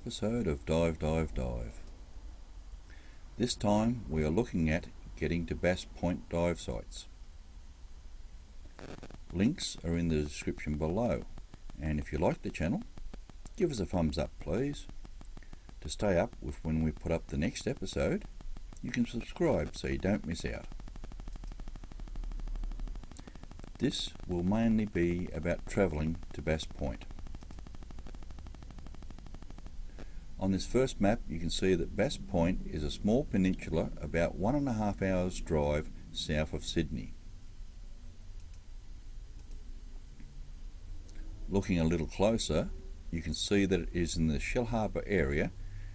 episode of Dive Dive Dive. This time we are looking at getting to Bass Point dive sites. Links are in the description below, and if you like the channel, give us a thumbs up please. To stay up with when we put up the next episode, you can subscribe so you don't miss out. This will mainly be about travelling to Bass Point. On this first map you can see that Bass Point is a small peninsula about 1.5 hours drive south of Sydney. Looking a little closer, you can see that it is in the Shellharbour area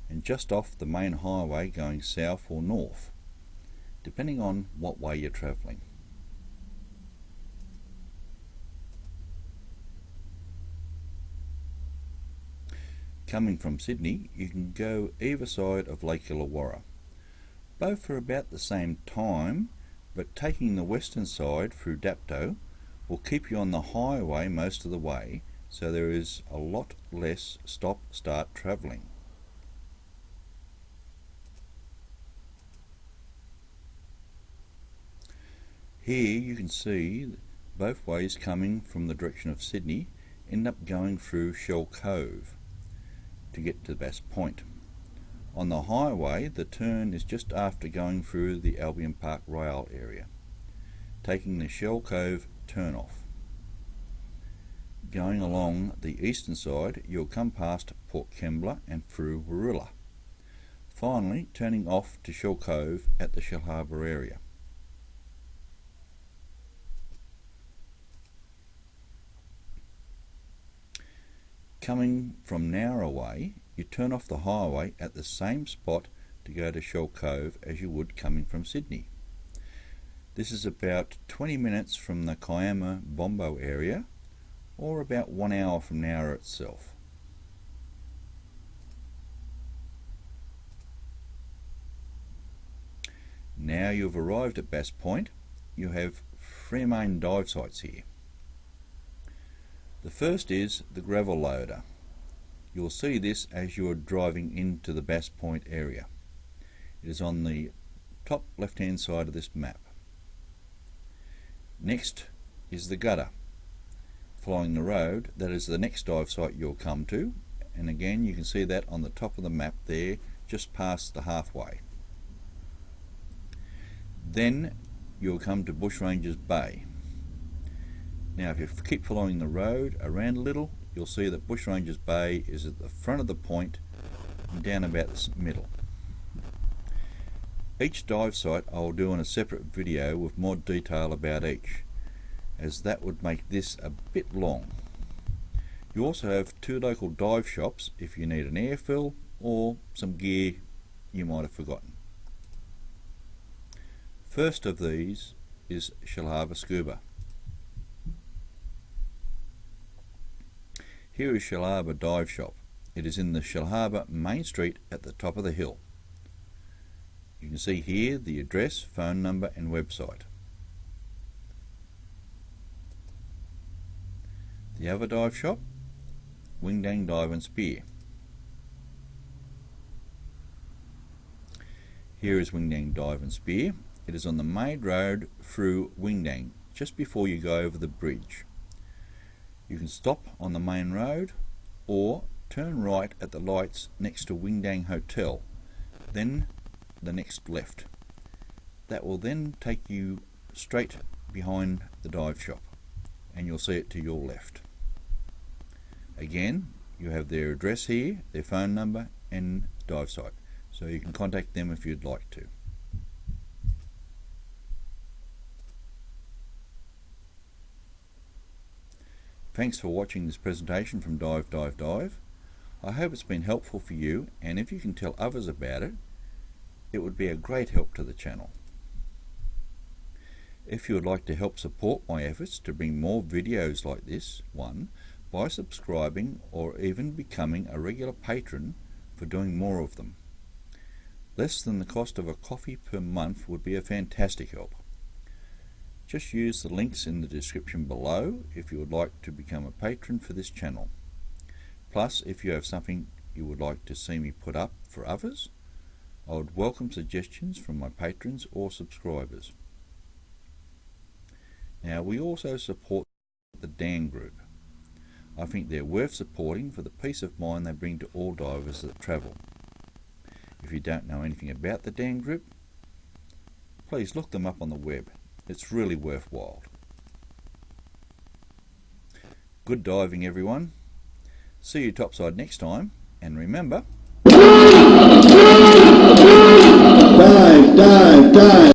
and just off the main highway going south or north, depending on what way you're travelling. Coming from Sydney, you can go either side of Lake Illawarra. Both are about the same time, but taking the western side through Dapto will keep you on the highway most of the way, so there is a lot less stop-start travelling. Here you can see both ways coming from the direction of Sydney end up going through Shell Cove to get to Bass Point. On the highway, the turn is just after going through the Albion Park Rail area, taking the Shell Cove turn off. Going along the eastern side, you'll come past Port Kembla and through Warilla, finally turning off to Shell Cove at the Shellharbour area. Coming from Nowra way, you turn off the highway at the same spot to go to Shell Cove as you would coming from Sydney. This is about 20 minutes from the Kiama Bombo area, or about 1 hour from Nowra itself. Now you've arrived at Bass Point, you have three main dive sites here. The first is the gravel loader. You'll see this as you are driving into the Bass Point area. It is on the top left hand side of this map. Next is the gutter. Following the road, that is the next dive site you'll come to, and again you can see that on the top of the map there, just past the halfway. Then you'll come to Bushrangers Bay. Now if you keep following the road around a little, you'll see that Bushrangers Bay is at the front of the point and down about the middle. Each dive site I will do in a separate video with more detail about each, as that would make this a bit long. You also have two local dive shops if you need an air fill or some gear you might have forgotten. First of these is Shellharbour Scuba. Here is Shellharbour Dive Shop. It is in the Shellharbour main street at the top of the hill. You can see here the address, phone number and website. The other dive shop, Wingdang Dive and Spear. Here is Wingdang Dive and Spear. It is on the main road through Wingdang, just before you go over the bridge. You can stop on the main road or turn right at the lights next to Wingdang Hotel, then the next left. That will then take you straight behind the dive shop and you'll see it to your left. Again, you have their address here, their phone number and dive site, so you can contact them if you'd like to. Thanks for watching this presentation from Dive Dive Dive. I hope it's been helpful for you, and if you can tell others about it, it would be a great help to the channel. If you would like to help support my efforts to bring more videos like this one by subscribing or even becoming a regular patron for doing more of them. Less than the cost of a coffee per month would be a fantastic help. Just use the links in the description below if you would like to become a patron for this channel. Plus, if you have something you would like to see me put up for others. I would welcome suggestions from my patrons or subscribers. Now, we also support the Dan Group. I think they're worth supporting for the peace of mind they bring to all divers that travel. If you don't know anything about the Dan Group, please look them up on the web. It's really worthwhile. Good diving, everyone. See you topside next time, and remember... Dive, dive, dive!